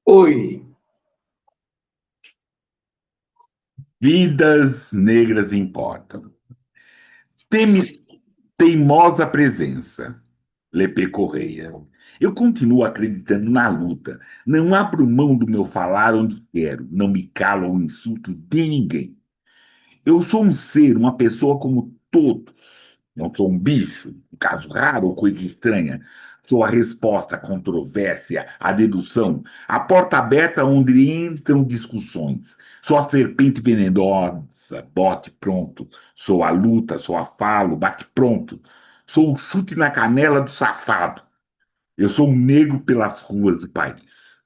Oi, Vidas negras importam. Teme- Teimosa presença. Lepê Correia. Eu continuo acreditando na luta. Não abro mão do meu falar onde quero. Não me calo ao insulto de ninguém. Eu sou um ser, uma pessoa como todos. Não sou um bicho, um caso raro ou coisa estranha. Sou a resposta à controvérsia, à dedução, a porta aberta onde entram discussões. Sou a serpente venenosa, bote pronto. Sou a luta, sou a falo, bate pronto. Sou o chute na canela do safado. Eu sou um negro pelas ruas do país.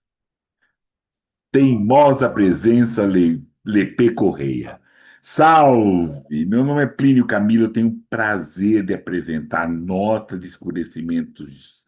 Teimosa presença, Lepê Correia. Salve! Meu nome é Plínio Camilo, eu tenho o prazer de apresentar Nota de Escurecimentos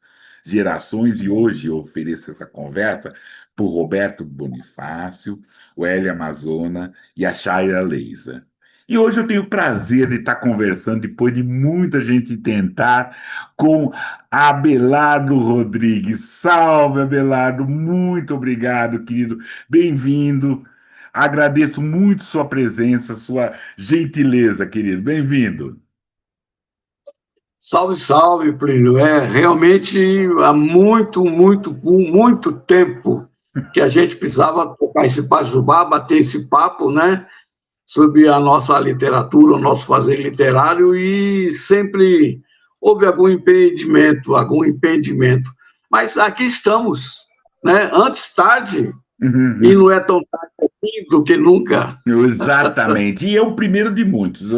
Gerações e hoje eu ofereço essa conversa por Roberto Bonifácio, o Hélio Amazona e a Shayla Leisa. E hoje eu tenho o prazer de estar conversando, depois de muita gente tentar, com Abelardo Rodrigues. Salve, Abelardo! Muito obrigado, querido. Bem-vindo. Agradeço muito sua presença, sua gentileza, querido. Bem-vindo. salve, salve, Plínio. Realmente há muito tempo que a gente precisava tocar esse pajubá, bater esse papo, né, sobre a nossa literatura, o nosso fazer literário, e sempre houve algum impedimento. Mas aqui estamos, né, antes tarde, e não é tão tarde assim do que nunca. Exatamente. E eu o primeiro de muitos.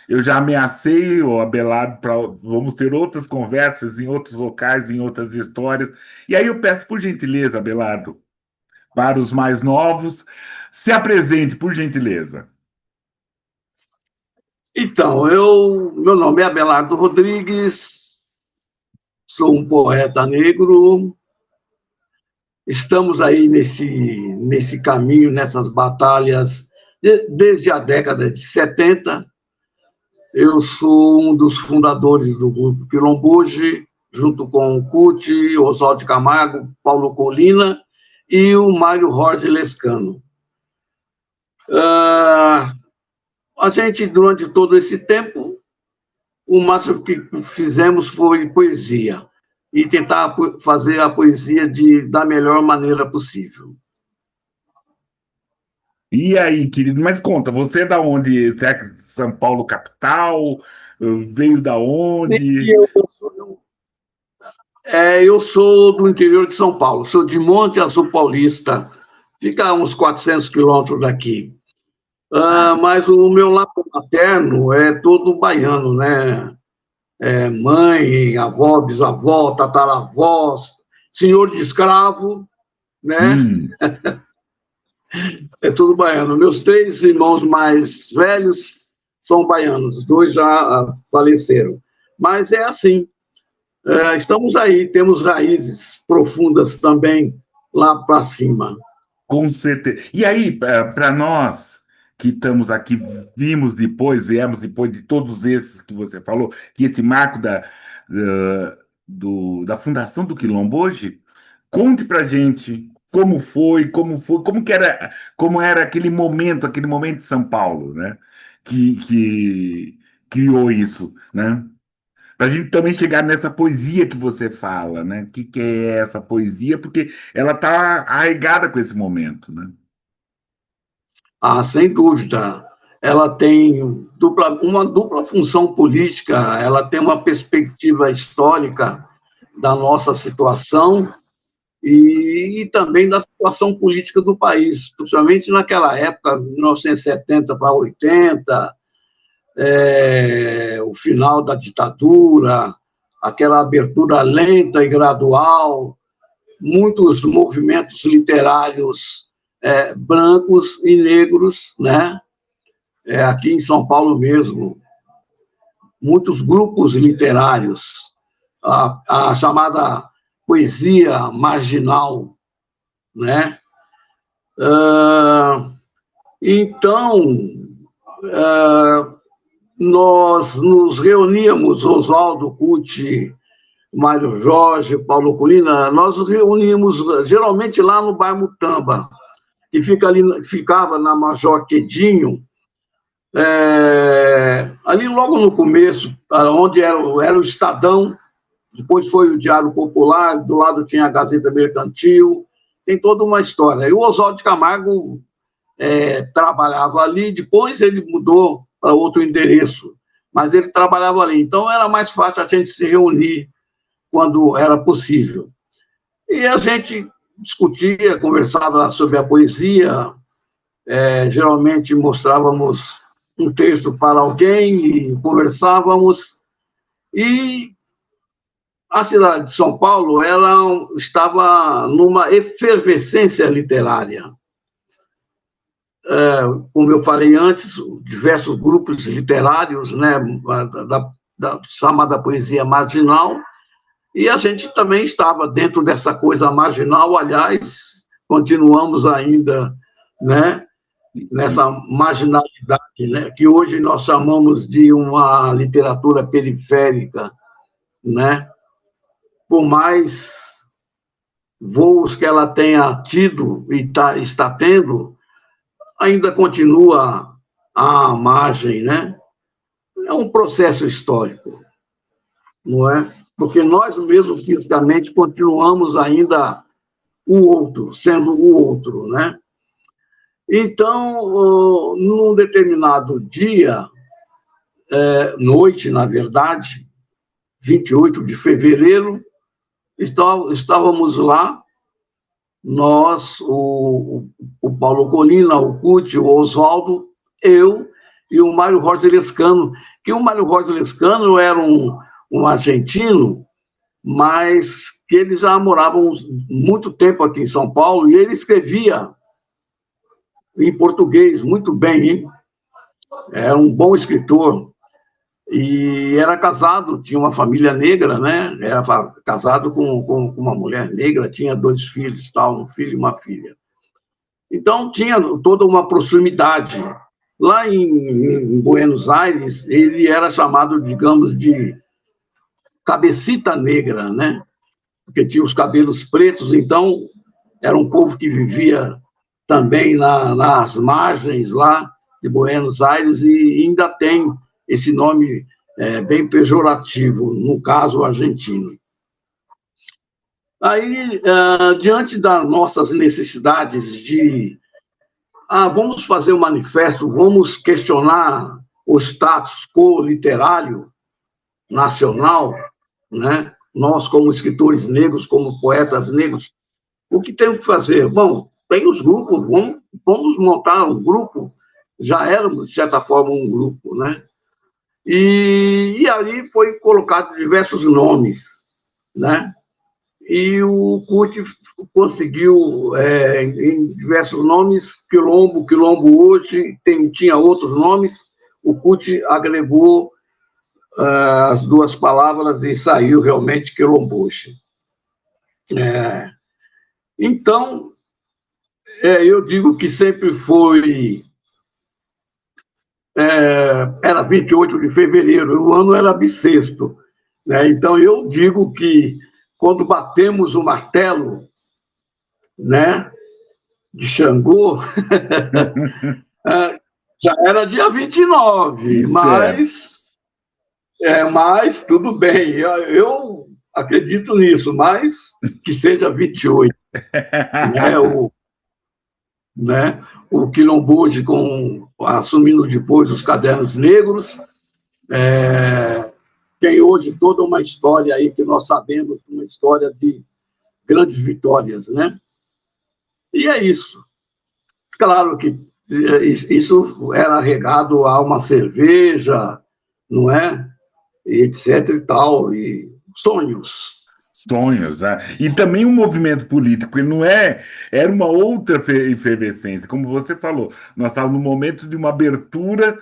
Eu já ameacei o Abelardo para vamos ter outras conversas em outros locais, em outras histórias. E aí eu peço, por gentileza, Abelardo, para os mais novos, se apresente, por gentileza. Então, meu nome é Abelardo Rodrigues, sou um poeta negro. Estamos aí nesse caminho, nessas batalhas, desde a década de 70. Eu sou um dos fundadores do grupo Quilomboje, junto com o Cuti, Oswaldo de Camargo, Paulo Colina e o Mário Jorge Lescano. A gente, durante todo esse tempo, o máximo que fizemos foi poesia e tentar fazer a poesia da melhor maneira possível. E aí, querido, mas conta, você é da onde? Você é São Paulo capital? Veio da onde? Eu sou do interior de São Paulo, sou de Monte Azul Paulista, fica a uns 400 quilômetros daqui. Ah, Mas o meu lado materno é todo baiano, né? Mãe, avó, bisavó, tataravós, senhor de escravo, né? hum. É tudo baiano. Meus três irmãos mais velhos são baianos, dois já faleceram. Mas é assim, estamos aí, temos raízes profundas também lá para cima. Com certeza. E aí, para nós que estamos aqui, viemos depois de todos esses que você falou, que esse marco da fundação do Quilombo hoje, conte para gente como foi, como era aquele momento de São Paulo, né? Que criou isso, né? Para a gente também chegar nessa poesia que você fala, né? Que é essa poesia? Porque ela está arraigada com esse momento, né? Sem dúvida, ela tem uma dupla função política, ela tem uma perspectiva histórica da nossa situação e também da situação política do país, principalmente naquela época, 1970 para 80, o final da ditadura, aquela abertura lenta e gradual, muitos movimentos literários brancos e negros, né? Aqui em São Paulo mesmo, muitos grupos literários, a chamada poesia marginal, né? Então, nós nos reuníamos, Oswaldo, Cuti, Mário Jorge, Paulo Colina, nós nos reuníamos geralmente lá no bairro Mutamba, que fica ali, ficava na Major Quedinho, ali logo no começo, onde era o Estadão, depois foi o Diário Popular, do lado tinha a Gazeta Mercantil, tem toda uma história. E o Oswaldo de Camargo trabalhava ali, depois ele mudou para outro endereço, mas ele trabalhava ali. Então era mais fácil a gente se reunir quando era possível. E a gente discutia, conversava sobre a poesia, geralmente mostrávamos um texto para alguém e conversávamos. E a cidade de São Paulo ela estava numa efervescência literária. Como eu falei antes, diversos grupos literários, né, da chamada poesia marginal, e a gente também estava dentro dessa coisa marginal, aliás, continuamos ainda, né, nessa marginalidade, né, que hoje nós chamamos de uma literatura periférica, né, por mais voos que ela tenha tido e está tendo, ainda continua à margem, né? É um processo histórico, não é? Porque nós mesmos fisicamente continuamos ainda o outro, sendo o outro, né? Então, num determinado dia, noite, na verdade, 28 de fevereiro, estávamos lá, nós, o Paulo Colina, o Cuti, o Oswaldo, eu e o Mário Jorge Lescano, que o Mário Jorge Lescano era um argentino, mas que eles já moravam muito tempo aqui em São Paulo, e ele escrevia em português muito bem, hein? Era um bom escritor, e era casado, tinha uma família negra, né? Era casado com uma mulher negra, tinha 2 filhos, tal, um filho e uma filha. Então, tinha toda uma proximidade. Lá em Buenos Aires, ele era chamado, digamos, de cabecita negra, né? Porque tinha os cabelos pretos, então era um povo que vivia também nas margens lá de Buenos Aires e ainda tem esse nome bem pejorativo, no caso argentino. Aí, diante das nossas necessidades de vamos fazer um manifesto, vamos questionar o status quo literário nacional, né? Nós, como escritores negros, como poetas negros, o que temos que fazer? Bom, tem os grupos, vamos montar um grupo, já éramos, de certa forma, um grupo, né? E ali foi colocado diversos nomes, né? E o CUT conseguiu, em diversos nomes, Quilombo hoje, tinha outros nomes, o CUT agregou as 2 palavras e saiu realmente Quilomboche. Então, eu digo que sempre foi. Era 28 de fevereiro, o ano era bissexto, né? Então, eu digo que quando batemos o martelo, né, de Xangô, já era dia 29, mas tudo bem, eu acredito nisso, mas que seja 28, né, o Quilomboje assumindo depois os Cadernos Negros, tem hoje toda uma história aí que nós sabemos, uma história de grandes vitórias, né? E é isso. Claro que isso era regado a uma cerveja, não é? E etc e tal, e sonhos. Sonhos, né? E também um movimento político, ele não era uma outra efervescência, como você falou, nós estávamos no momento de uma abertura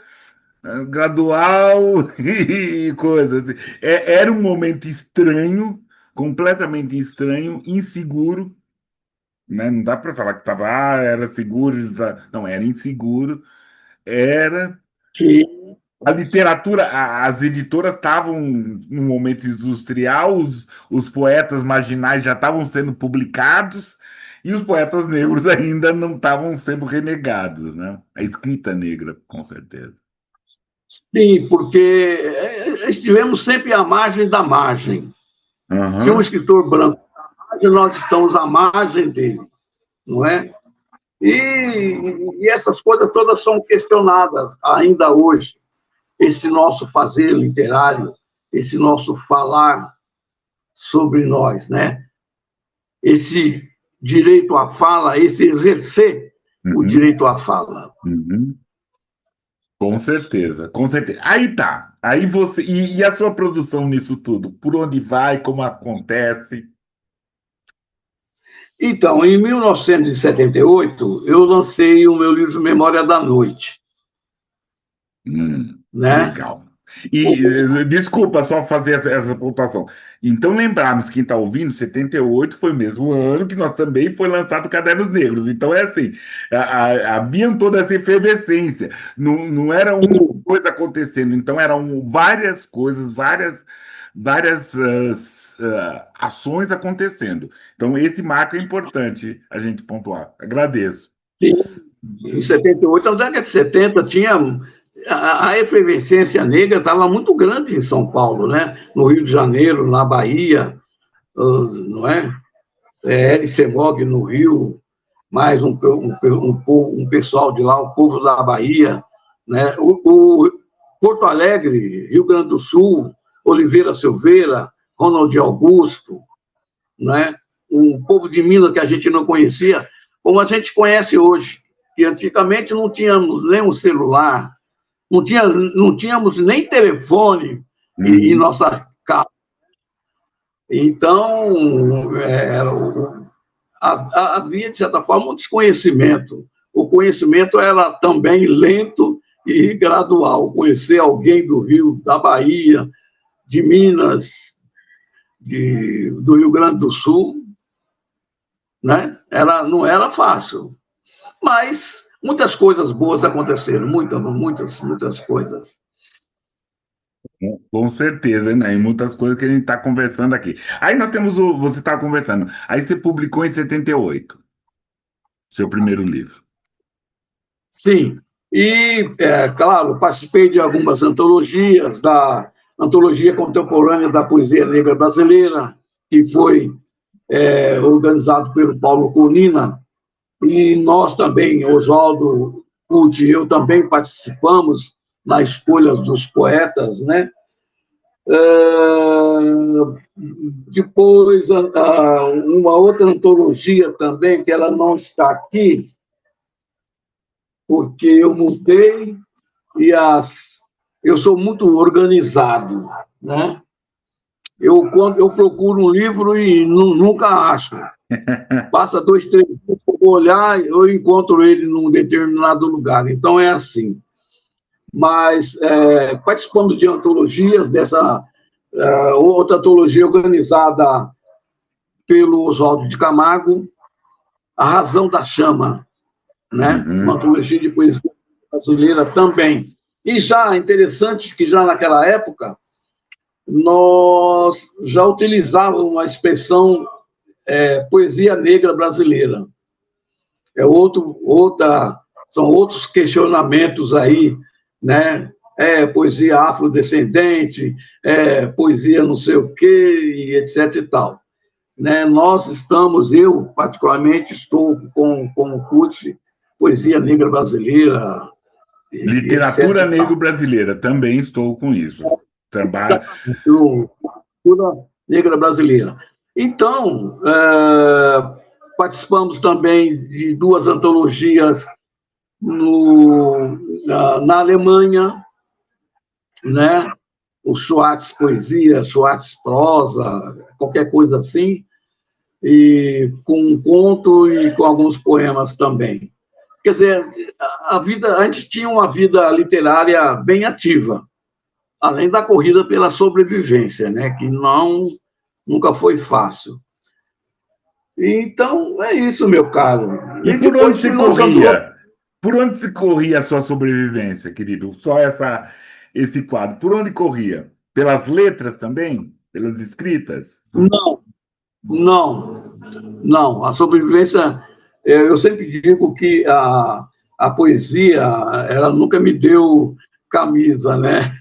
gradual e coisa assim. Era um momento estranho, completamente estranho, inseguro, né? Não dá para falar que era seguro, não, era inseguro, era, Sim. A literatura, as editoras estavam num momento industrial, os poetas marginais já estavam sendo publicados e os poetas negros ainda não estavam sendo renegados, né? A escrita negra, com certeza. Sim, porque estivemos sempre à margem da margem. Se um Uhum. escritor branco, nós estamos à margem dele, não é? E essas coisas todas são questionadas ainda hoje. Esse nosso fazer literário, esse nosso falar sobre nós, né? Esse direito à fala, esse exercer o Uhum. direito à fala. Uhum. Com certeza, com certeza. Aí tá. Aí você. E a sua produção nisso tudo? Por onde vai? Como acontece? Então, em 1978, eu lancei o meu livro Memória da Noite, né? Legal. E desculpa só fazer essa pontuação. Então, lembrarmos, quem está ouvindo, 78 foi o mesmo ano que nós também foi lançado Cadernos Negros. Então, é assim, haviam toda essa efervescência. Não, não era uma coisa acontecendo, então eram várias coisas, várias ações acontecendo. Então, esse marco é importante a gente pontuar. Agradeço. Em 78, na década de 70, tinha a efervescência negra estava muito grande em São Paulo, né? No Rio de Janeiro, na Bahia, não é? Hélice Mog no Rio, mais um pessoal de lá, o povo da Bahia, né? O Porto Alegre, Rio Grande do Sul, Oliveira Silveira, Ronald Augusto, né? Um povo de Minas que a gente não conhecia, como a gente conhece hoje. E antigamente não tínhamos nem um celular, não tínhamos nem telefone em Uhum. nossa casa. Então, havia, de certa forma, um desconhecimento. O conhecimento era também lento e gradual. Conhecer alguém do Rio, da Bahia, de Minas, do Rio Grande do Sul, né? Não era fácil. Mas muitas coisas boas aconteceram, muitas coisas. Com certeza, né? E muitas coisas que a gente está conversando aqui. Aí nós temos o. Você está conversando. Aí você publicou em 78 seu primeiro livro. Sim, e, claro, participei de algumas antologias, da Antologia Contemporânea da Poesia Negra Brasileira, que foi organizado pelo Paulo Colina, e nós também, Oswaldo Pucci e eu também participamos na escolha dos poetas, né? Depois, uma outra antologia também, que ela não está aqui, porque eu mudei e eu sou muito organizado, né? Quando eu procuro um livro e nunca acho. Passa 2, 3 dias, eu vou olhar, eu encontro ele num determinado lugar. Então é assim. Mas participando de antologias, dessa outra antologia organizada pelo Oswaldo de Camargo, A Razão da Chama, né? Uma Uhum. antologia de poesia brasileira também. E já interessante que já naquela época nós já utilizávamos a expressão poesia negra brasileira. São outros questionamentos aí, né? Poesia afrodescendente, poesia não sei o quê, etc. e tal. Né? Eu particularmente estou com o CUT, Poesia Negra Brasileira, e etc. Literatura E tal. negro-brasileira, também estou com isso. Trabalho. Cultura negra brasileira. Então, participamos também de 2 antologias na Alemanha, né? O Schwartz Poesia, Schwartz Prosa, qualquer coisa assim, e com um conto e com alguns poemas também. Quer dizer, a gente tinha uma vida literária bem ativa, além da corrida pela sobrevivência, né? Que nunca foi fácil. Então, é isso, meu caro. E E por onde depois se fui lançando. corria? Por onde se corria a sua sobrevivência, querido? Só essa. esse quadro? Por onde corria? Pelas letras também? Pelas escritas? Não, não, não. A sobrevivência, eu sempre digo que a poesia, ela nunca me deu camisa, né?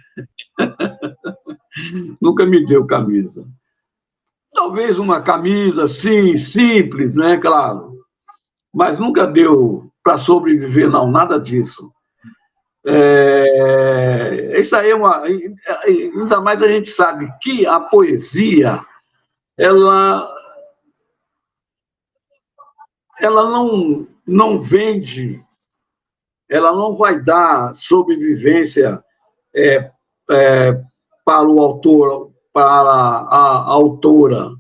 Nunca me deu camisa. Talvez uma camisa, sim, simples, né? Claro. Mas nunca deu para sobreviver, não, nada disso. Isso aí é uma. Ainda mais a gente sabe que a poesia, ela, ela não vende, ela não vai dar sobrevivência é, é, para o autor, para a autora.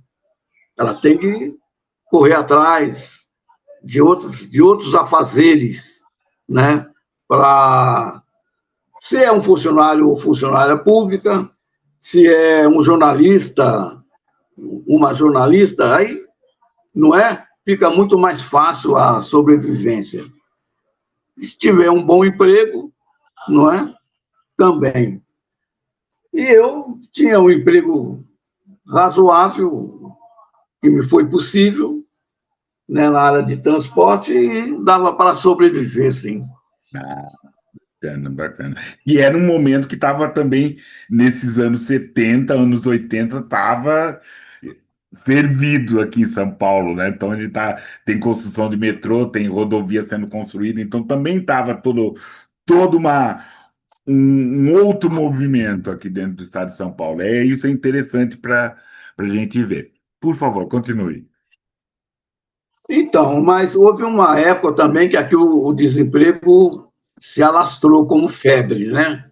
Ela tem que correr atrás de outros afazeres, né? Para se é um funcionário ou funcionária pública, se é um jornalista, uma jornalista, aí não é? Fica muito mais fácil a sobrevivência. Se tiver um bom emprego, não é? Também. E eu tinha um emprego razoável, que me foi possível, né, na área de transporte, e dava para sobreviver, sim. Ah, bacana, bacana. E era um momento que estava também, nesses anos 70, anos 80, estava fervido aqui em São Paulo, né? Então ele tem construção de metrô, tem rodovia sendo construída, então também estava todo um outro movimento aqui dentro do estado de São Paulo. Isso é interessante para a gente ver. Por favor, continue. Então, mas houve uma época também que aqui o desemprego se alastrou como febre, né?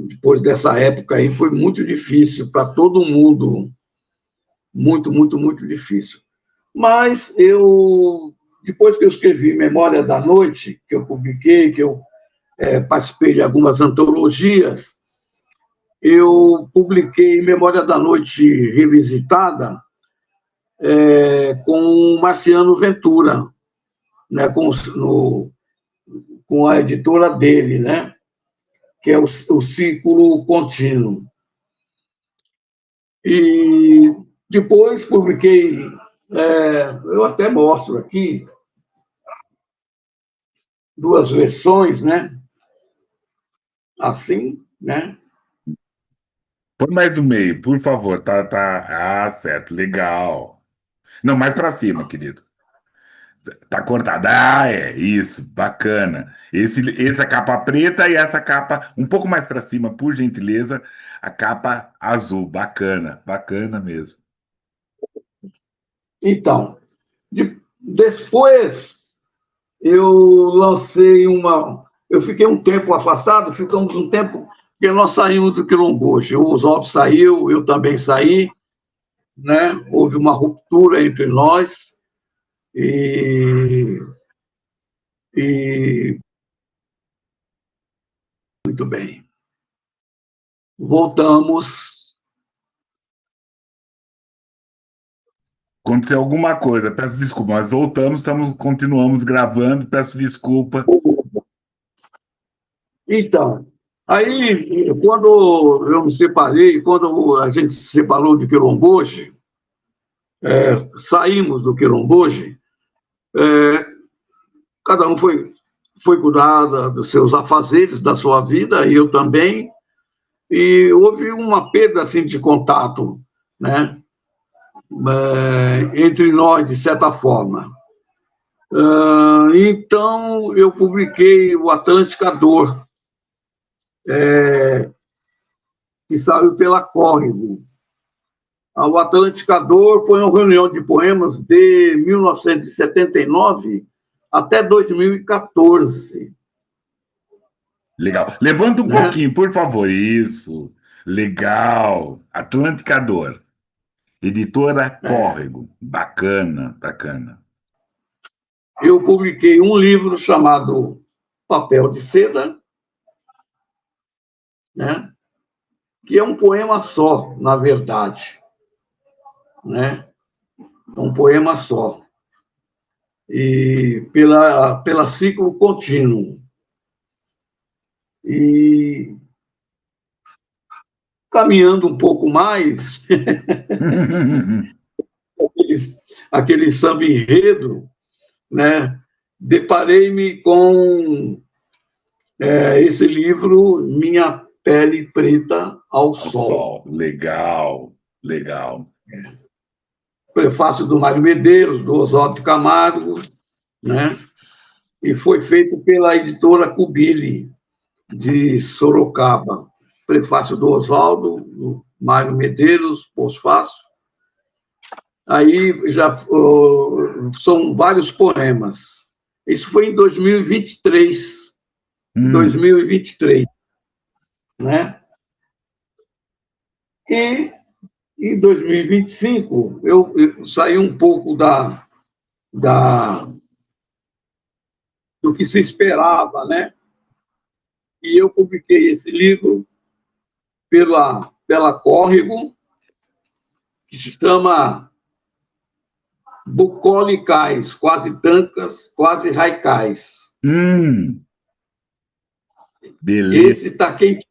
Depois dessa época aí foi muito difícil para todo mundo, muito, muito, muito difícil. Mas depois que eu escrevi Memória da Noite, que eu publiquei, que eu participei de algumas antologias, eu publiquei Memória da Noite Revisitada com o Marciano Ventura, né, com a editora dele, né, que é o Círculo Contínuo. E depois publiquei, eu até mostro aqui, duas versões, né, assim, né. Põe mais no meio, por favor. Tá. Ah, certo, legal. Não, mais para cima, querido. Tá cortado. Ah, é, isso, bacana. Essa capa preta e essa capa um pouco mais para cima, por gentileza, a capa azul. Bacana, bacana mesmo. Então, depois eu lancei uma. Eu fiquei um tempo afastado, ficamos um tempo, porque nós saímos do Quilomboche. O Oswaldo saiu, eu também saí, né? Houve uma ruptura entre nós e, e muito bem. Voltamos. Aconteceu alguma coisa, peço desculpa, mas voltamos, continuamos gravando, peço desculpa. Então, aí, quando eu me separei, quando a gente se separou de Quilomboche, saímos do Quilomboche, cada um foi cuidar dos seus afazeres, da sua vida, e eu também, e houve uma perda assim, de contato, né, entre nós, de certa forma. Então, eu publiquei o Atlanticador, que saiu pela Córrego. O Atlanticador foi uma reunião de poemas de 1979 até 2014. Legal. Levanta um Né? pouquinho, por favor. Isso. Legal. Atlanticador. Editora Córrego. Bacana, bacana. Eu publiquei um livro chamado Papel de Seda, né? Que é um poema só, na verdade. Né? É um poema só. E pela ciclo contínuo. E caminhando um pouco mais, aquele samba enredo, né? Deparei-me com esse livro, Minha Pele Preta ao Sol. Legal, legal. Prefácio do Mário Medeiros, do Oswaldo Camargo, né? E foi feito pela editora Cubili, de Sorocaba. Prefácio do Oswaldo, do Mário Medeiros, pós-fácil. Aí já são vários poemas. Isso foi em 2023. 2023, né? E em 2025 eu saí um pouco do que se esperava, né? E eu publiquei esse livro pela Córrego, que se chama Bucolicais, quase tancas, quase raicais. Beleza. Esse está quente.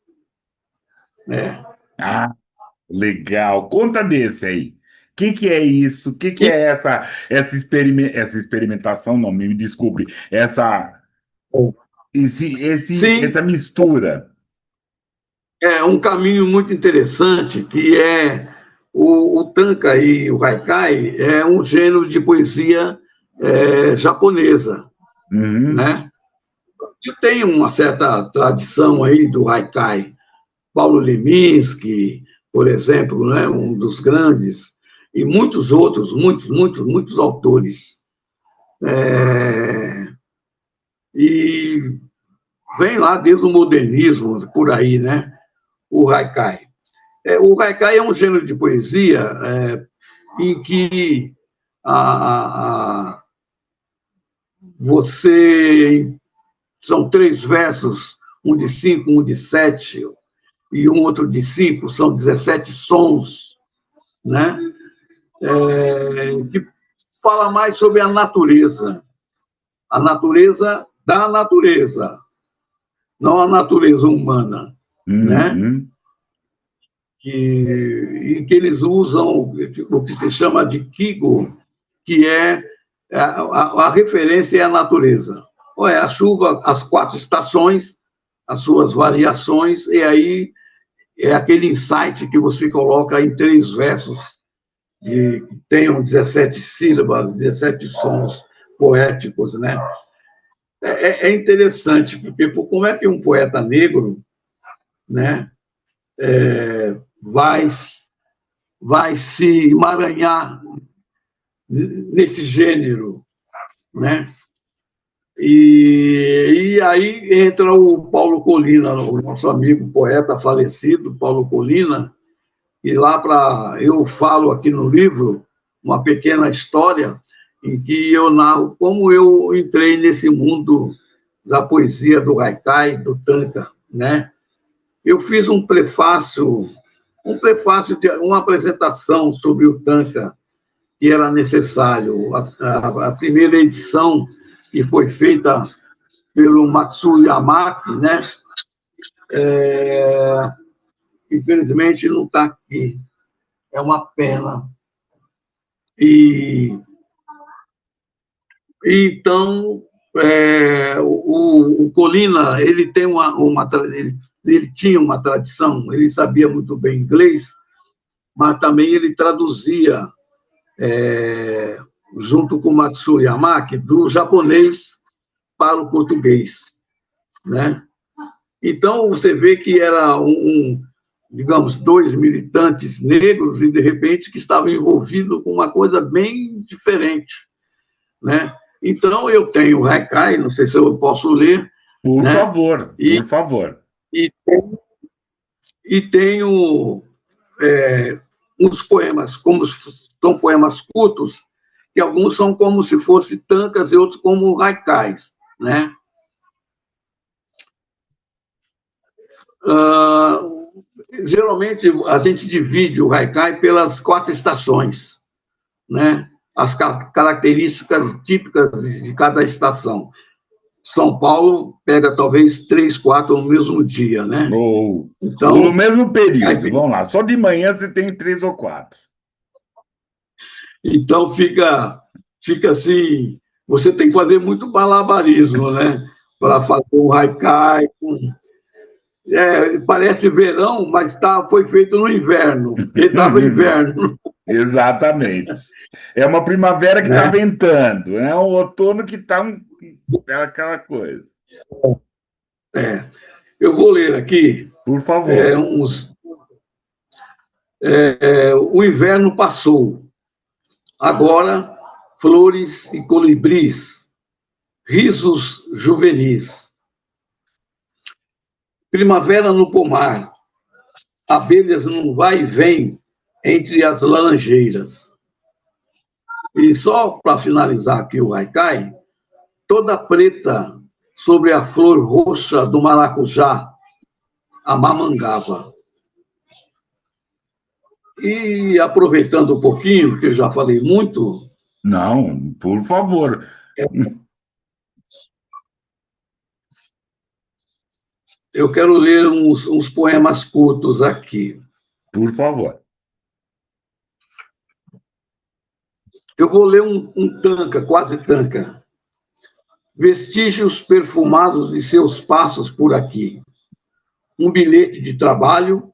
Legal. Conta desse aí. O que é isso? O que é essa experimentação? Não, me desculpe. Essa mistura. É um caminho muito interessante, que é o tanka e o haikai, é um gênero de poesia japonesa, né? E tem uma certa tradição aí do haikai. Paulo Leminski, por exemplo, né, um dos grandes, e muitos outros, muitos autores. E vem lá desde o modernismo, por aí, né, o haikai. O haikai é um gênero de poesia em que são 3 versos, um de 5, um de 7, e um outro de 5, são 17 sons, né? Que fala mais sobre a natureza da natureza, não a natureza humana, né? E que eles usam o que se chama de Kigo, que é a referência é a natureza. É a chuva, as 4 estações, as suas variações, e aí é aquele insight que você coloca em 3 versos que tenham 17 sílabas, 17 sons poéticos, né? É interessante, porque como é que um poeta negro, né, vai se emaranhar nesse gênero, né? E aí entra o Paulo Colina, o nosso amigo poeta falecido, Paulo Colina, e eu falo aqui no livro uma pequena história em que eu narro como eu entrei nesse mundo da poesia do haikai, do tanka, né? Eu fiz um prefácio, uma apresentação sobre o tanka que era necessário. A primeira edição que foi feita pelo Matsuo Yamaki, né? Infelizmente não está aqui. É uma pena. E então o Colina ele tem ele tinha uma tradição, ele sabia muito bem inglês, mas também ele traduzia junto com Matsuo Yamaki do japonês para o português, né? Então você vê que era digamos, 2 militantes negros e de repente que estavam envolvidos com uma coisa bem diferente, né? Então, eu tenho o haikai, não sei se eu posso ler. Por né? favor, por favor. E tenho uns poemas, como são poemas curtos, que alguns são como se fossem tankas e outros como haikais, né? Geralmente, a gente divide o haikai pelas 4 estações, né? As características típicas de cada estação. São Paulo pega talvez 3, 4 no mesmo dia, né? Ou no Então, mesmo aí, período, vamos lá. Só de manhã você tem 3 ou 4. então fica assim, você tem que fazer muito malabarismo, né? Para fazer um haikai. Parece verão, mas foi feito no inverno, porque estava inverno, Exatamente. É uma primavera que está né? ventando, é um outono que está aquela coisa. É. Eu vou ler aqui Por favor. uns. O inverno passou. Agora, flores e colibris, risos juvenis. Primavera no pomar, abelhas num vai e vem entre as laranjeiras. E só para finalizar aqui o haikai, toda preta sobre a flor roxa do maracujá, a mamangava. E aproveitando um pouquinho, que eu já falei muito, Não, por favor. eu quero ler uns poemas curtos aqui. Por favor. Eu vou ler um tanca, quase tanca. Vestígios perfumados de seus passos por aqui. Um bilhete de trabalho,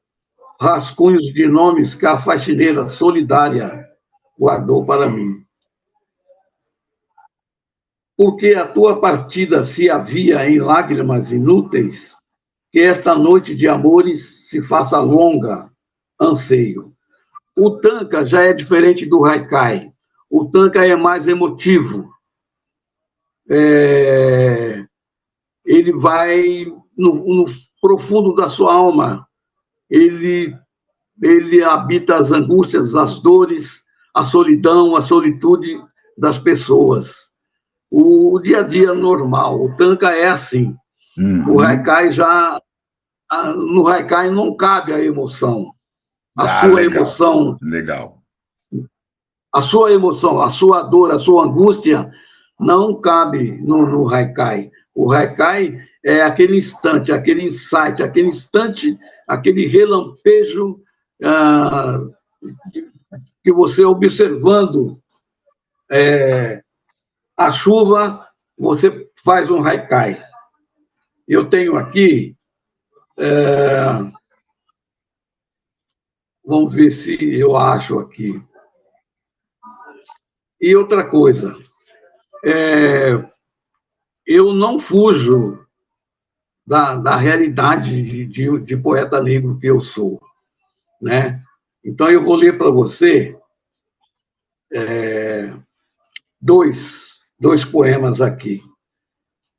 rascunhos de nomes que a faxineira solidária guardou para mim. Porque a tua partida se havia em lágrimas inúteis, que esta noite de amores se faça longa, anseio. O tanca já é diferente do haikai. O tanca é mais emotivo. Ele vai no profundo da sua alma. Ele habita as angústias, as dores, a solidão, a solitude das pessoas. O dia a dia normal. O tanca é assim. O haikai já. No haikai não cabe a emoção. A Ah, sua legal. emoção, Legal. a sua emoção, a sua dor, a sua angústia não cabe no haikai. O haikai é aquele instante, aquele insight, aquele instante, aquele relampejo que você observando a chuva, você faz um haikai. Eu tenho aqui, vamos ver se eu acho aqui. E outra coisa, eu não fujo da realidade de poeta negro que eu sou, né? Então eu vou ler para você dois poemas aqui.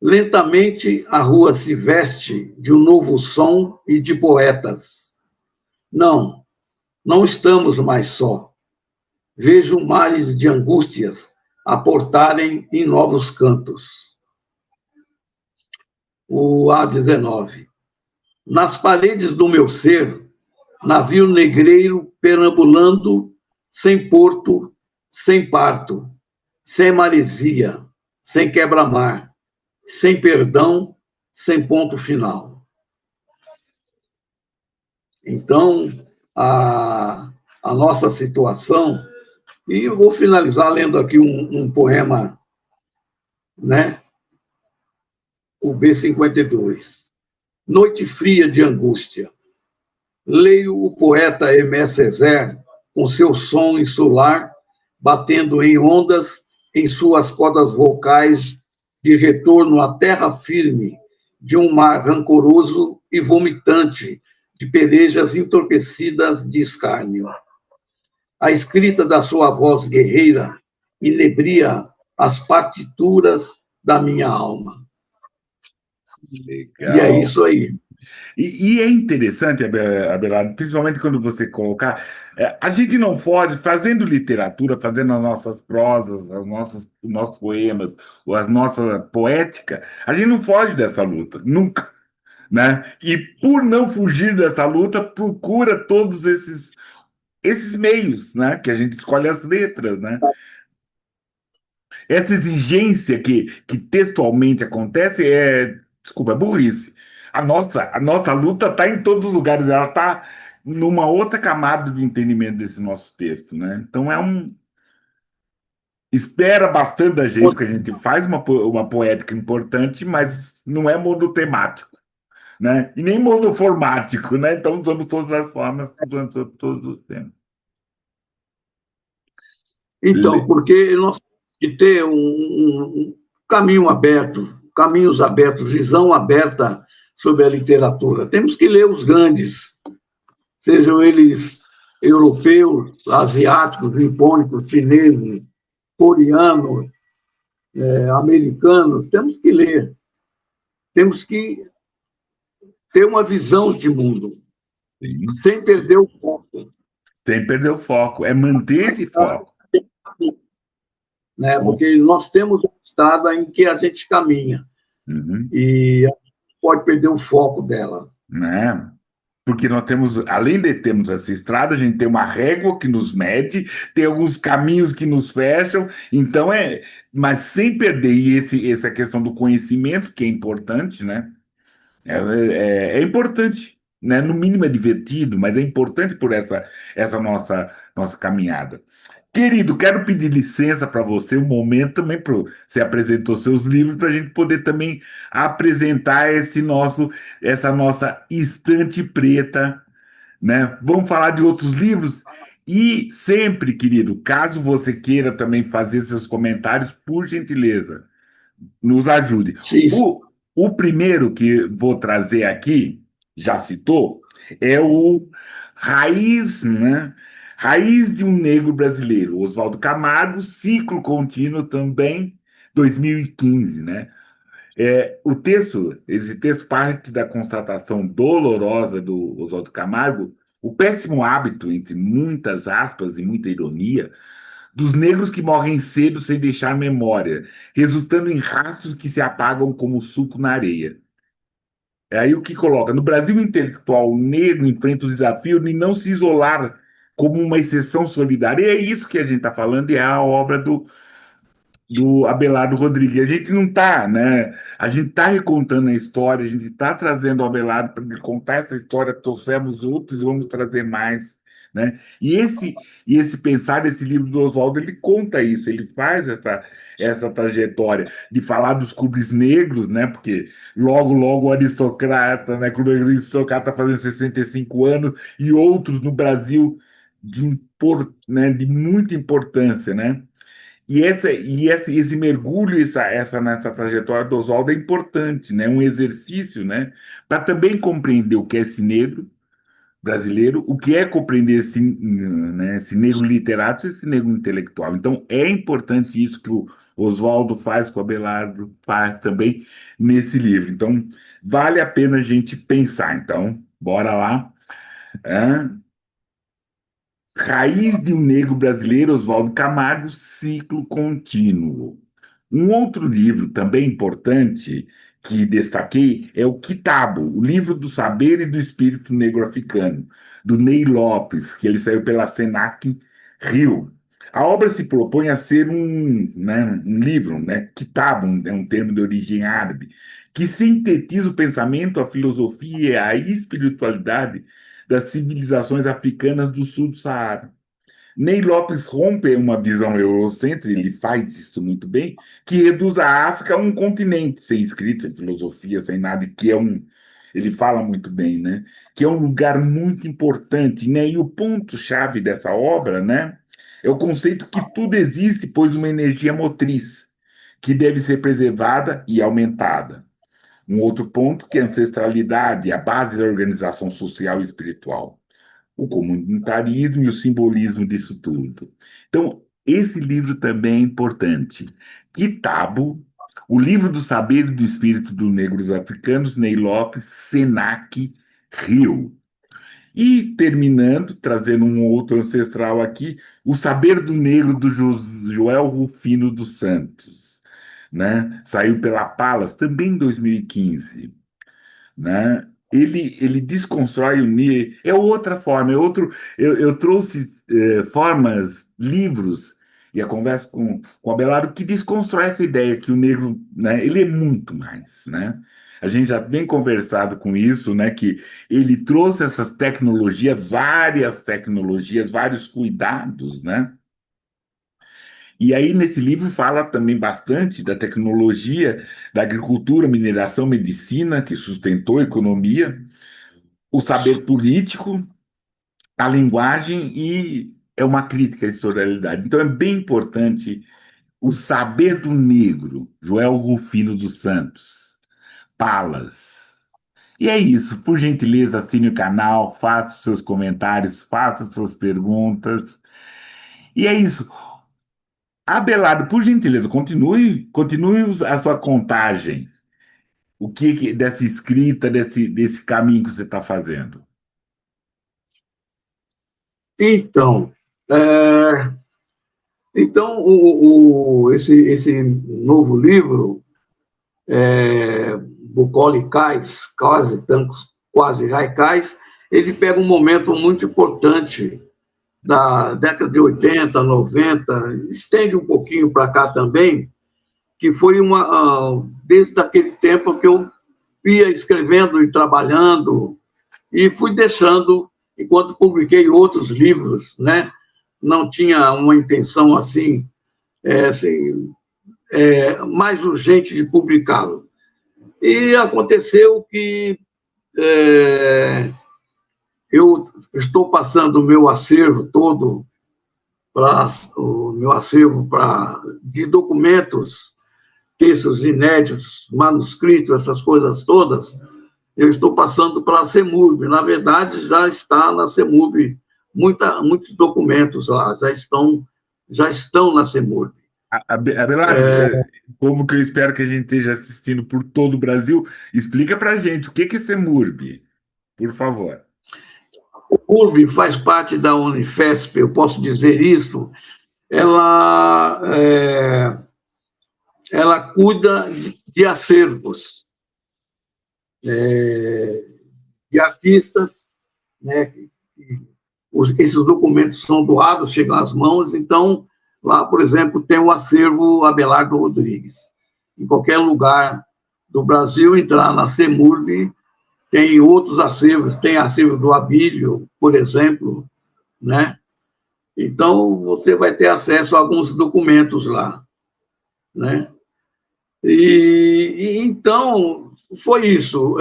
Lentamente a rua se veste de um novo som e de poetas. Não, não estamos mais só. Vejo mares de angústias aportarem em novos cantos. O A19. Nas paredes do meu ser, navio negreiro perambulando, sem porto, sem parto, sem maresia, sem quebra-mar, sem perdão, sem ponto final. Então, a nossa situação, e eu vou finalizar lendo aqui um poema, né? O B52. Noite fria de angústia. Leio o poeta Aimé Césaire com seu som insular, batendo em ondas em suas cordas vocais de retorno à terra firme de um mar rancoroso e vomitante de pelejas entorpecidas de escárnio. A escrita da sua voz guerreira inebria as partituras da minha alma. E é Legal. isso aí. E é interessante, Abelardo, principalmente quando você colocar. A gente não pode, fazendo literatura, fazendo as nossas prosas, os nossos poemas, ou a nossa poética, a gente não foge dessa luta, nunca. Né? E por não fugir dessa luta, procura todos esses meios, né? Que a gente escolhe as letras, né? essa exigência que textualmente acontece desculpa, é burrice. A nossa luta está em todos os lugares, ela está numa outra camada do entendimento desse nosso texto, né? Então espera bastante da gente, porque a gente faz uma poética importante, mas não é monotemático, né? E nem monoformático, né? Então usamos todas as formas, usamos todos os temas. Então, porque nós temos que ter um caminho aberto, caminhos abertos, visão aberta sobre a literatura. Temos que ler os grandes, sejam eles europeus, asiáticos, nipônicos, chineses, coreanos, americanos. Temos que ler, temos que ter uma visão de mundo, Sim. sem perder o foco. Sem perder o foco, é manter esse foco. Né? Porque nós temos uma estrada em que a gente caminha Uhum. e a gente pode perder o foco dela. Né? Porque nós temos, além de termos essa estrada, a gente tem uma régua que nos mede, tem alguns caminhos que nos fecham, então mas sem perder essa questão do conhecimento, que é importante, né? É importante, né? No mínimo é divertido, mas é importante por essa nossa caminhada. Querido, quero pedir licença para você um momento também para você apresentou seus livros para a gente poder também apresentar essa nossa estante preta, né? Vamos falar de outros livros e sempre, querido, caso você queira também fazer seus comentários, por gentileza, nos ajude. Sim, O primeiro que vou trazer aqui, já citou, é o Raiz, né? Raiz de um Negro Brasileiro, Oswaldo Camargo, ciclo contínuo também, 2015, né? Esse texto parte da constatação dolorosa do Oswaldo Camargo, o péssimo hábito, entre muitas aspas e muita ironia, dos negros que morrem cedo sem deixar memória, resultando em rastros que se apagam como suco na areia. É aí o que coloca. No Brasil intelectual, o negro enfrenta o desafio de não se isolar como uma exceção solidária. E é isso que a gente está falando, e é a obra do Abelardo Rodrigues. A gente não está, né? A gente está recontando a história, a gente está trazendo o Abelardo para ele contar essa história, trouxemos outros e vamos trazer mais, né? E esse pensar desse livro do Oswaldo, ele conta isso, ele faz essa trajetória de falar dos clubes negros, né? Porque logo o aristocrata, né? Clube aristocrata fazendo 65 anos e outros no Brasil né, de muita importância, né? Esse mergulho nessa trajetória do Oswaldo é importante, né? Um exercício, né? Para também compreender o que é esse negro brasileiro, o que é compreender esse negro literato e esse negro intelectual. Então, é importante isso que o Oswaldo faz, que o Abelardo faz também nesse livro. Então, vale a pena a gente pensar. Então, bora lá. Hã? Raiz de um Negro Brasileiro, Oswaldo Camargo, ciclo contínuo. Um outro livro também importante que destaquei é o Quitabo, o livro do saber e do espírito negro-africano, do Ney Lopes, que ele saiu pela Senac Rio. A obra se propõe a ser um livro, né? Quitabo é um termo de origem árabe, que sintetiza o pensamento, a filosofia e a espiritualidade das civilizações africanas do sul do Saara. Ney Lopes rompe uma visão eurocêntrica, ele faz isso muito bem, que reduz a África a um continente, sem escrita, sem filosofia, sem nada, ele fala muito bem, né? Que é um lugar muito importante, né? E o ponto-chave dessa obra, né? É o conceito que tudo existe, pois uma energia motriz, que deve ser preservada e aumentada. Um outro ponto que é a ancestralidade, a base da organização social e espiritual, o comunitarismo e o simbolismo disso tudo. Então, esse livro também é importante. Kitabo, o livro do saber e do espírito dos negros africanos, Ney Lopes, Senac, Rio. E terminando, trazendo um outro ancestral aqui, O Saber do Negro do Joel Rufino dos Santos, né? Saiu pela Palas também em 2015, né? Ele desconstrói é outra forma, eu trouxe formas, livros e a conversa com o Abelardo, que desconstrói essa ideia que o negro, né, ele é muito mais, né? A gente já vem conversado com isso, né, que ele trouxe essas tecnologias, várias tecnologias, vários cuidados, né? E aí, nesse livro, fala também bastante da tecnologia, da agricultura, mineração, medicina, que sustentou a economia, o saber político, a linguagem e é uma crítica à historialidade. Então, é bem importante o saber do negro, Joel Rufino dos Santos, Palas. E é isso. Por gentileza, assine o canal, faça os seus comentários, faça as suas perguntas. E é isso. Abelardo, por gentileza, continue a sua contagem. O dessa escrita, desse caminho que você está fazendo? Então, esse novo livro, Bucolic Cais, quase Raicais, ele pega um momento muito importante da década de 80, 90, estende um pouquinho para cá também, que foi desde aquele tempo que eu ia escrevendo e trabalhando, e fui deixando, enquanto publiquei outros livros, né? Não tinha uma intenção assim, mais urgente de publicá-lo. E aconteceu que eu estou passando o meu acervo todo, de documentos, textos inéditos, manuscritos, essas coisas todas, eu estou passando para a CEMURB. Na verdade, já está na CEMURB, muitos documentos lá, já estão na CEMURB. Abelardo, como que eu espero que a gente esteja assistindo por todo o Brasil, explica para a gente o que é CEMURB, por favor. O CEMURB faz parte da Unifesp, eu posso dizer isso. Ela cuida de acervos de artistas, né? Esses documentos são doados, chegam às mãos, então, lá, por exemplo, tem o acervo Abelardo Rodrigues. Em qualquer lugar do Brasil, entrar na CEMURB, tem outros acervos, tem acervo do Abílio, por exemplo, né? Então, você vai ter acesso a alguns documentos lá, né? Então, foi isso.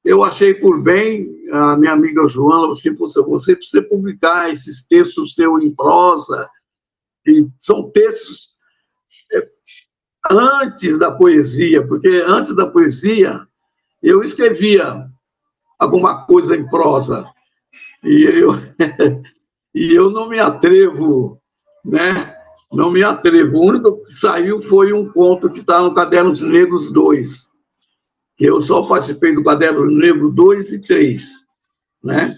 Eu achei por bem, a minha amiga Joana, você precisa publicar esses textos seus em prosa, e são textos antes da poesia, porque antes da poesia eu escrevia alguma coisa em prosa, e eu não me atrevo, né? Não me atrevo. O único que saiu foi um conto que está no Cadernos Negros 2, que eu só participei do Caderno Negro 2 e 3, né?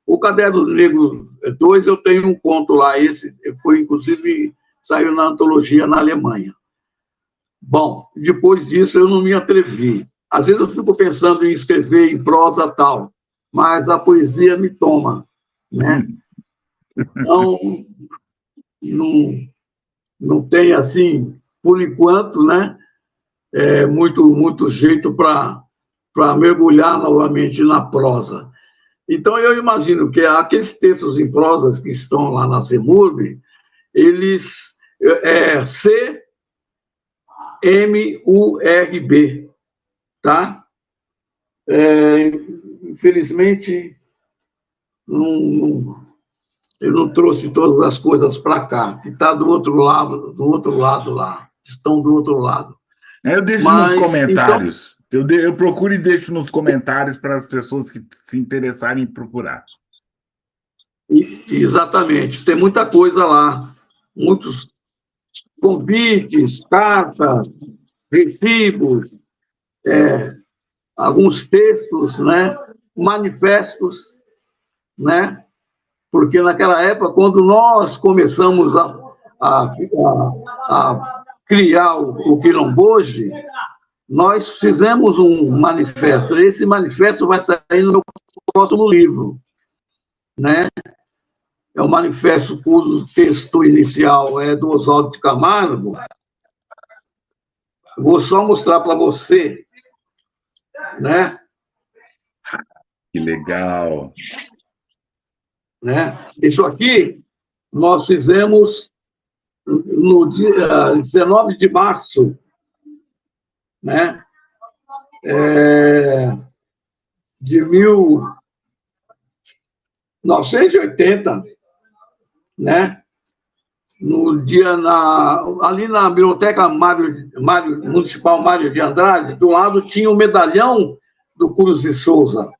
O Caderno Negro 2 eu tenho um conto lá, esse foi, inclusive, saiu na antologia na Alemanha. Bom, depois disso eu não me atrevi. Às vezes eu fico pensando em escrever em prosa tal, mas a poesia me toma, né? Então, não tem, assim, por enquanto, né, muito jeito para mergulhar novamente na prosa. Então, eu imagino que aqueles textos em prosas que estão lá na CEMURB, eles CMURB, tá? Infelizmente, eu não trouxe todas as coisas para cá, que está do outro lado lá, estão do outro lado. Eu deixo nos comentários. Então, eu procuro e deixo nos comentários para as pessoas que se interessarem em procurar. Exatamente. Tem muita coisa lá. Muitos convites, cartas, recibos, alguns textos, né? Manifestos, né? Porque naquela época, quando nós começamos a criar o Quilomboje, nós fizemos um manifesto. Esse manifesto vai sair no meu próximo livro, né? é um manifesto cujo texto inicial é do Oswaldo de Camargo. Vou só mostrar para você, né? Que legal. Né? Isso aqui nós fizemos no dia 19 de março, né? De 1980, né? No dia ali na Biblioteca Municipal Mário de Andrade, do lado tinha o medalhão do Cruz de Souza,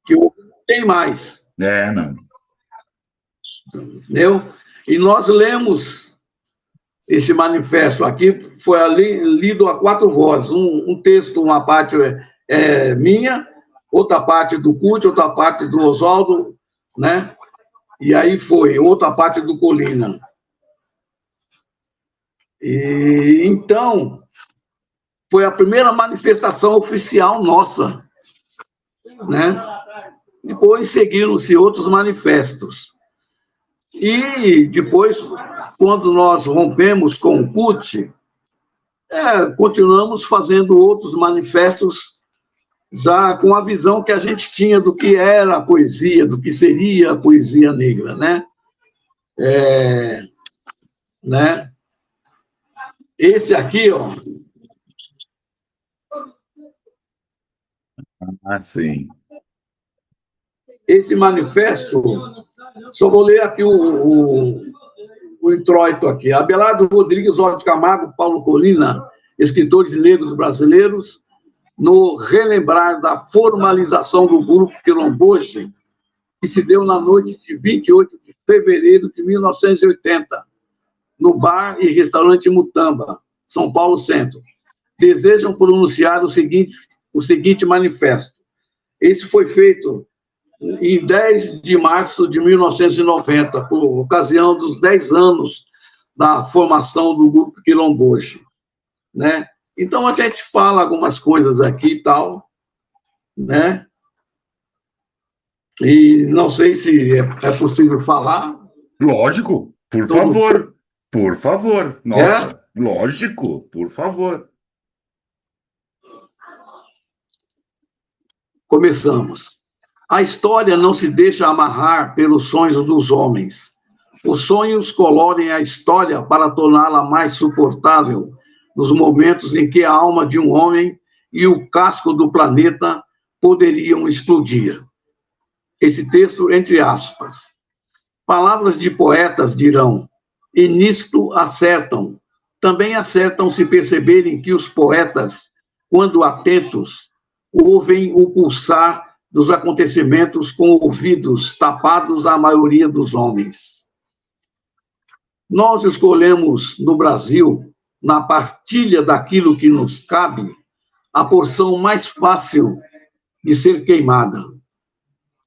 que não tem mais. Não. Entendeu? E nós lemos esse manifesto aqui, foi ali lido a 4 vozes, um texto, uma parte minha, outra parte do Curti, outra parte do Oswaldo, né? E aí foi outra parte do Colina. E então foi a primeira manifestação oficial nossa, né? Depois seguiram-se outros manifestos. E depois, quando nós rompemos com o CUT, continuamos fazendo outros manifestos já com a visão que a gente tinha do que era a poesia, do que seria a poesia negra, né? Né? Esse aqui, ó. Sim. Esse manifesto, só vou ler aqui o introito aqui. Abelardo Rodrigues, Oswaldo de Camargo, Paulo Colina, escritores negros brasileiros, no relembrar da formalização do grupo Quilomboche, que se deu na noite de 28 de fevereiro de 1980, no bar e restaurante Mutamba, São Paulo Centro. Desejam pronunciar o seguinte manifesto. Esse foi feito em 10 de março de 1990, por ocasião dos 10 anos da formação do grupo Quilomboche, né? Então, a gente fala algumas coisas aqui e tal, né? E não sei se é possível falar. Lógico, por favor. Por favor. Nossa, lógico, por favor. Começamos. A história não se deixa amarrar pelos sonhos dos homens. Os sonhos colorem a história para torná-la mais suportável nos momentos em que a alma de um homem e o casco do planeta poderiam explodir. Esse texto, entre aspas. Palavras de poetas dirão, e nisto acertam. Também acertam se perceberem que os poetas, quando atentos, ouvem o pulsar dos acontecimentos com ouvidos tapados à maioria dos homens. Nós escolhemos, no Brasil, na partilha daquilo que nos cabe, a porção mais fácil de ser queimada.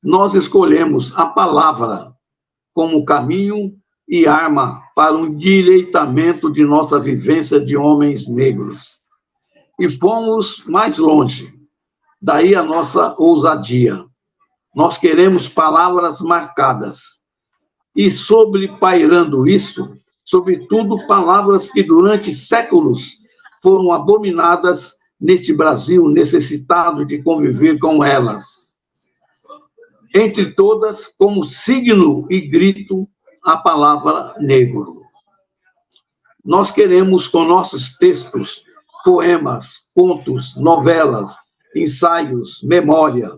Nós escolhemos a palavra como caminho e arma para um direitamento de nossa vivência de homens negros. E fomos mais longe. Daí a nossa ousadia. Nós queremos palavras marcadas. E sobrepairando isso, sobretudo palavras que durante séculos foram abominadas neste Brasil necessitado de conviver com elas. Entre todas, como signo e grito, a palavra negro. Nós queremos, com nossos textos, poemas, contos, novelas, ensaios, memória.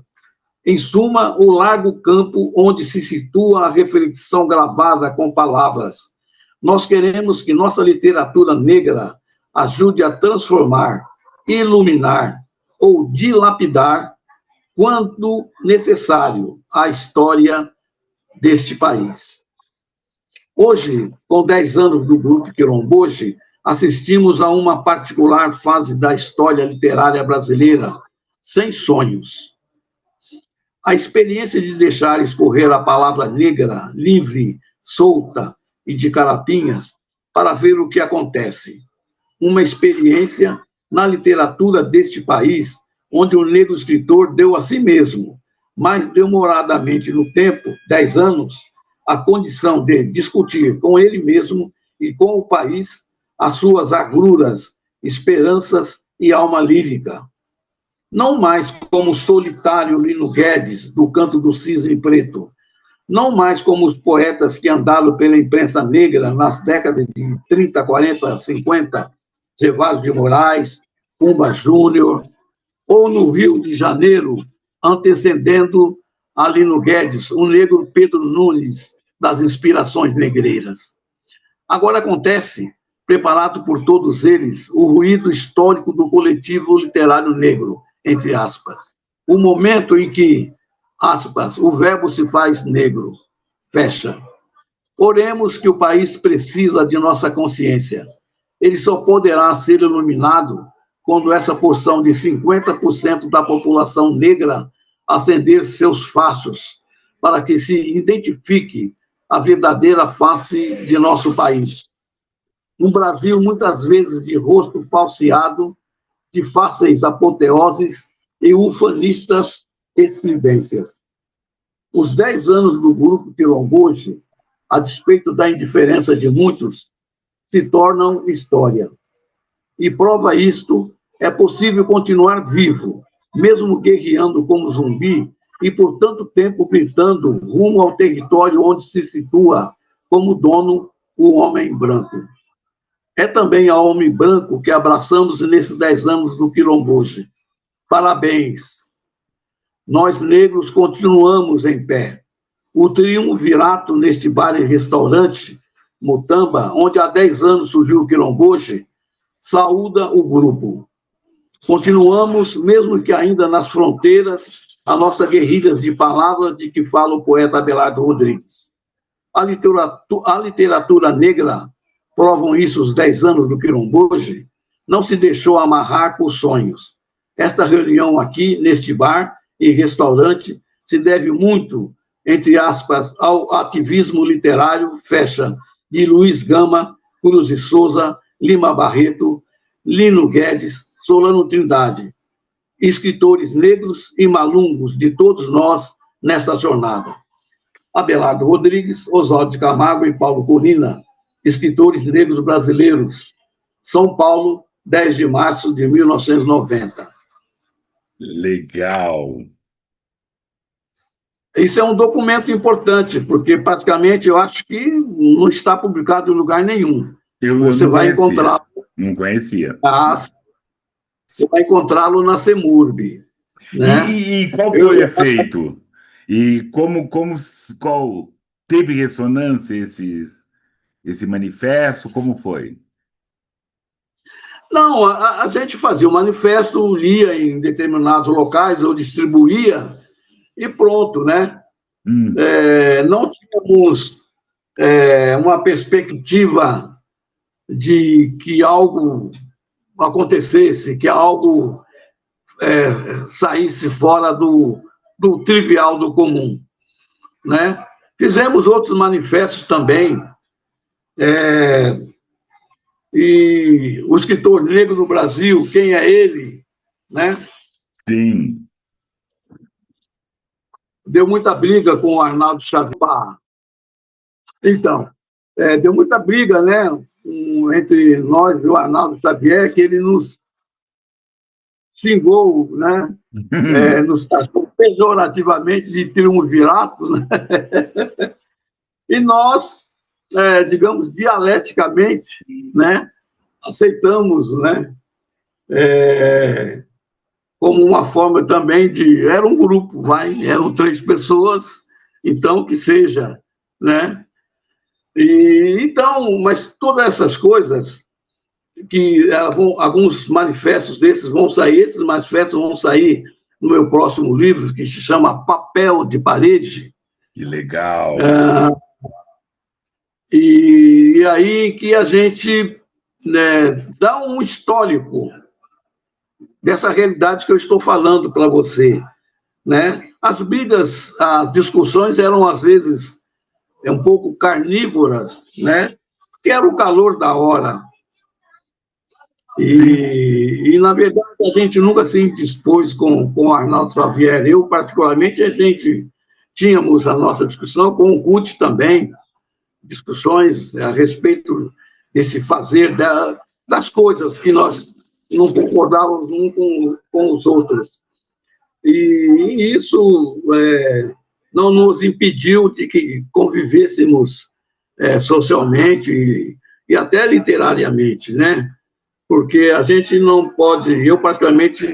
Em suma, o largo campo onde se situa a reflexão gravada com palavras. Nós queremos que nossa literatura negra ajude a transformar, iluminar ou dilapidar, quando necessário, a história deste país. Hoje, com 10 anos do grupo Quilomboche, assistimos a uma particular fase da história literária brasileira, sem sonhos. A experiência de deixar escorrer a palavra negra, livre, solta e de carapinhas, para ver o que acontece. Uma experiência na literatura deste país, onde o negro escritor deu a si mesmo mais demoradamente no tempo, 10 anos, a condição de discutir com ele mesmo e com o país as suas agruras, esperanças e alma lírica. Não mais como o solitário Lino Guedes, do Canto do Cisne Preto, não mais como os poetas que andaram pela imprensa negra nas décadas de 30, 40, 50, Gervásio de Moraes, Pumba Júnior, ou no Rio de Janeiro, antecedendo a Lino Guedes, o negro Pedro Nunes, das inspirações negreiras. Agora acontece, preparado por todos eles, o ruído histórico do coletivo literário negro, entre aspas. O momento em que, aspas, o verbo se faz negro, fecha. Oremos que o país precisa de nossa consciência. Ele só poderá ser iluminado quando essa porção de 50% da população negra acender seus fachos, para que se identifique a verdadeira face de nosso país. Um Brasil, muitas vezes, de rosto falseado, de fáceis apoteoses e ufanistas estridências. Os 10 anos do grupo Quilomboje, a despeito da indiferença de muitos, se tornam história. E prova isto, é possível continuar vivo, mesmo guerreando como zumbi, e por tanto tempo gritando rumo ao território onde se situa como dono o homem branco. É também ao homem branco que abraçamos nesses 10 anos do Quilomboje. Parabéns! Nós, negros, continuamos em pé. O triunvirato neste bar e restaurante, Mutamba, onde há 10 anos surgiu o Quilomboje, saúda o grupo. Continuamos, mesmo que ainda nas fronteiras, a nossa guerrilha de palavras de que fala o poeta Abelardo Rodrigues. A literatura negra, provam isso os 10 anos do Quilomboje, não se deixou amarrar por sonhos. Esta reunião aqui, neste bar e restaurante, se deve muito, entre aspas, ao ativismo literário, fecha, de Luiz Gama, Cruz e Souza, Lima Barreto, Lino Guedes, Solano Trindade, escritores negros e malungos de todos nós nesta jornada. Abelardo Rodrigues, Oswaldo de Camargo e Paulo Colina, escritores negros brasileiros, São Paulo, 10 de março de 1990. Legal. Isso é um documento importante, porque praticamente eu acho que não está publicado em lugar nenhum. Você vai encontrá-lo. Não conhecia. Você vai encontrá-lo na CEMURB. Né? E qual foi o efeito? E qual teve ressonância esse manifesto? Como foi? Não, a gente fazia o manifesto, lia em determinados locais, ou distribuía, e pronto, né? Não tínhamos uma perspectiva de que algo acontecesse, que algo saísse fora do trivial, do comum, né? Fizemos outros manifestos também, e o escritor negro no Brasil, quem é ele, né? Sim. Deu muita briga com o Arnaldo Xavier. Então, deu muita briga, né, entre nós e o Arnaldo Xavier, que ele nos xingou, né, nos taxou pejorativamente de triunvirato, né? E nós, digamos, dialeticamente, né, aceitamos, né, como uma forma também de... Era um grupo, eram 3 pessoas, então que seja, né? Então, mas todas essas coisas, que alguns manifestos desses vão sair, esses manifestos vão sair no meu próximo livro, que se chama Papel de Parede. Que legal! E aí que a gente, né, dá um histórico dessa realidade que eu estou falando para você, né? As brigas, as discussões eram, às vezes, um pouco carnívoras, né? Que era o calor da hora. E, na verdade, a gente nunca se indispôs com o Arnaldo Xavier. Eu, particularmente, a gente tínhamos a nossa discussão, com o CUT também, discussões a respeito desse fazer das coisas que nós não concordávamos uns com os outros. E isso não nos impediu de que convivêssemos socialmente e até literariamente, né? Porque a gente não pode... Eu, particularmente,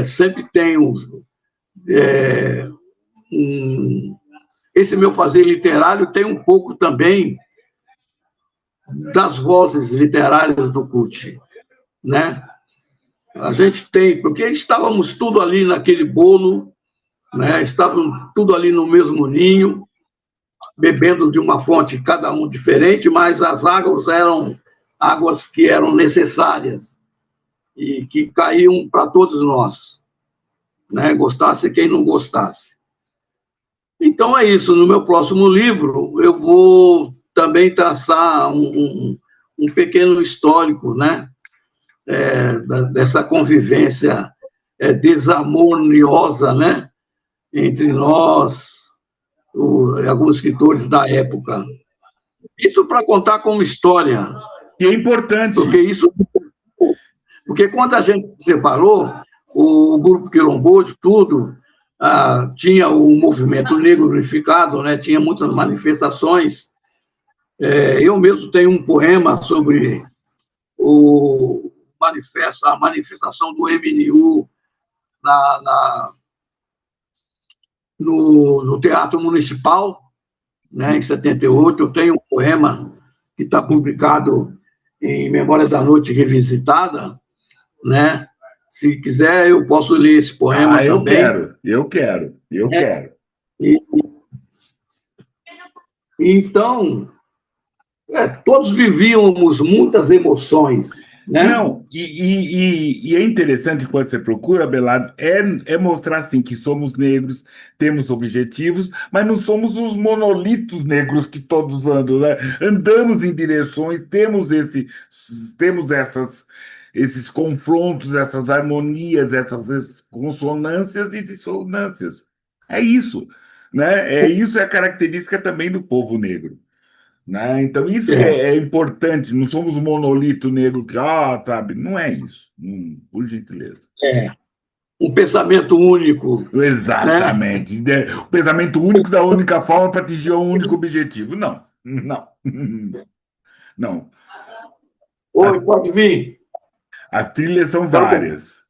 sempre tenho... esse meu fazer literário tem um pouco também das vozes literárias do CUT, né? A gente tem, porque estávamos tudo ali naquele bolo, né? Estávamos tudo ali no mesmo ninho, bebendo de uma fonte, cada um diferente, mas as águas eram águas que eram necessárias e que caíam para todos nós, né? Gostasse quem não gostasse. Então é isso. No meu próximo livro, eu vou também traçar um pequeno histórico, né? Dessa convivência desarmoniosa, né? Entre nós, alguns escritores da época. Isso para contar como história. E é importante. Porque quando a gente se separou, o grupo Quilombola, tudo, tinha o movimento negro unificado, né? Tinha muitas manifestações. Eu mesmo tenho um poema sobre a manifestação do MNU no Teatro Municipal, né, em 78. Eu tenho um poema que está publicado em Memórias da Noite Revisitada, né? Se quiser, eu posso ler esse poema também. Eu quero. Então, todos vivíamos muitas emoções, né? Não, e é interessante quando você procura, Abelardo, é mostrar assim que somos negros, temos objetivos, mas não somos os monolitos negros que todos andam, né? Andamos em direções, temos esses confrontos, essas harmonias, essas consonâncias e dissonâncias. É isso, né? Isso é a característica também do povo negro. Né? Então, isso que é importante, não somos um monolito negro que, sabe, não é isso, por gentileza. Um pensamento único. Exatamente. Né? O pensamento único da única forma para atingir um único objetivo. Não. Oi, pode vir. As trilhas são várias.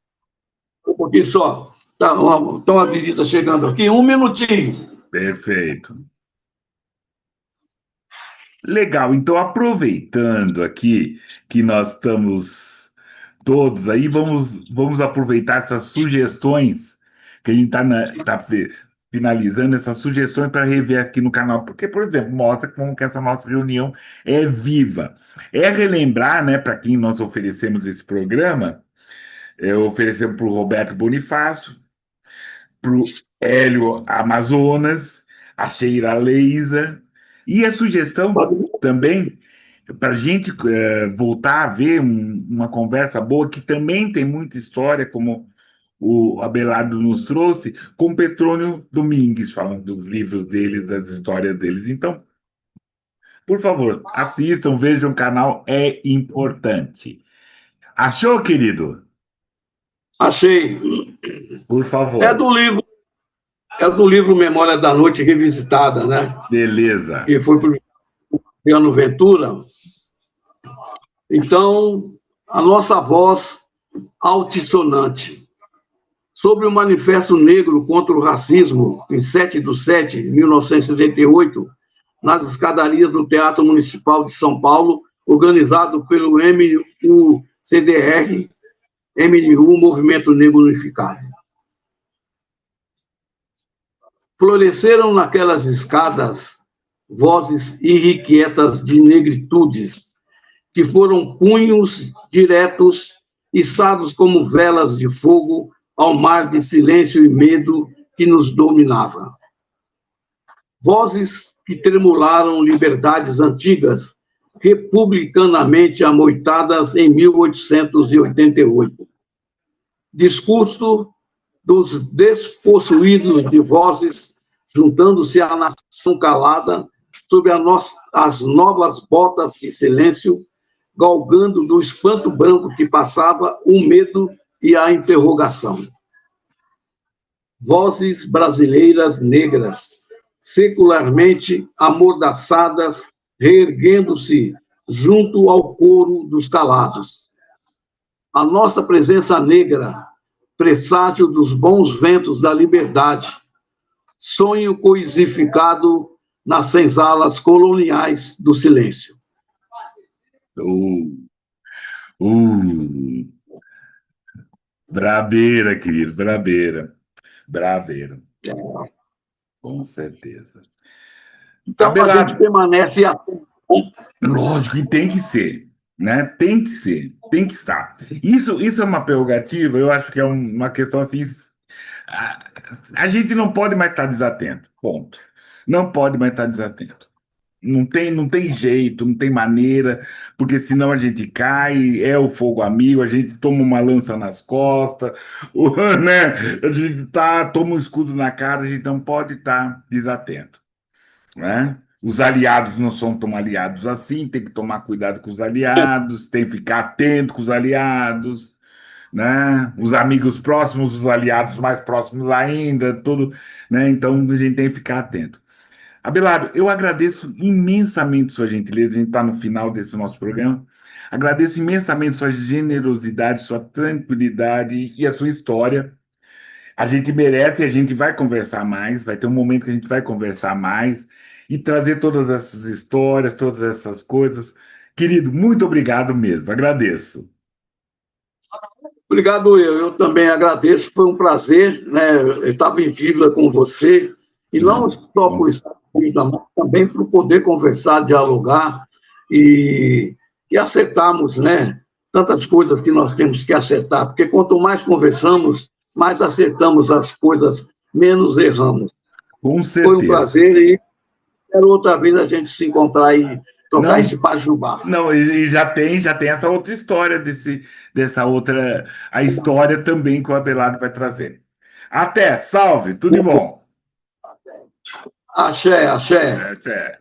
Um pouquinho só. Tá uma visita chegando aqui. Um minutinho. Perfeito. Legal, então aproveitando aqui que nós estamos todos aí, vamos aproveitar essas sugestões que a gente está finalizando, essas sugestões para rever aqui no canal, porque, por exemplo, mostra como que essa nossa reunião é viva. É relembrar, né, para quem nós oferecemos esse programa, oferecemos para o Roberto Bonifácio, para o Hélio Amazonas, a Sheila Leisa, e a sugestão também para a gente voltar a ver uma conversa boa, que também tem muita história, como o Abelardo nos trouxe, com Petrônio Domingues, falando dos livros deles, das histórias deles. Então, por favor, assistam, vejam o canal, é importante. Achou, querido? Achei. Por favor. É do livro Memória da Noite Revisitada, né? Beleza. Que foi por Adriano Ventura. Então, a nossa voz altissonante. Sobre o Manifesto Negro contra o Racismo, em 7/7/1978, nas escadarias do Teatro Municipal de São Paulo, organizado pelo MUCDR, MNU, Movimento Negro Unificado. Floresceram naquelas escadas vozes irrequietas de negritudes, que foram punhos diretos, içados como velas de fogo ao mar de silêncio e medo que nos dominava. Vozes que tremularam liberdades antigas, republicanamente amoitadas em 1888. Discurso dos despossuídos de vozes, juntando-se à nação calada, sob as novas botas de silêncio, galgando do espanto branco que passava o medo e a interrogação. Vozes brasileiras negras, secularmente amordaçadas, reerguendo-se junto ao coro dos calados. A nossa presença negra, presságio dos bons ventos da liberdade, sonho coisificado nas senzalas coloniais do silêncio. Brabeira, querido, brabeira. Com certeza. Então, Abelardo, a gente permanece atento. Lógico, e tem que ser, né? Tem que ser, tem que estar. Isso é uma prerrogativa, eu acho que é uma questão assim. A gente não pode mais estar desatento, ponto. Não pode mais estar desatento. Não tem jeito, não tem maneira, porque senão a gente cai, é o fogo amigo, a gente toma uma lança nas costas, né? A gente toma um escudo na cara, a gente não pode estar desatento, né? Os aliados não são tão aliados assim, tem que tomar cuidado com os aliados, tem que ficar atento com os aliados, né? Os amigos próximos, os aliados mais próximos ainda, tudo, né? Então a gente tem que ficar atento. Abelardo, eu agradeço imensamente sua gentileza, a gente está no final desse nosso programa. Agradeço imensamente sua generosidade, sua tranquilidade e a sua história. A gente merece, a gente vai conversar mais, vai ter um momento que a gente vai conversar mais e trazer todas essas histórias, todas essas coisas. Querido, muito obrigado mesmo, agradeço. Obrigado, eu também agradeço, foi um prazer, né? Eu estava em Vila com você, e não só por estar comigo, mas também por poder conversar, dialogar e acertarmos, né? Tantas coisas que nós temos que acertar, porque quanto mais conversamos, mais acertamos as coisas, menos erramos. Com certeza. Foi um prazer e quero outra vez a gente se encontrar e tocar esse pajubá. Não, e já tem essa outra história dessa outra, a história também que o Abelardo vai trazer. Até, salve, tudo de bom. Axé, axé. Axé.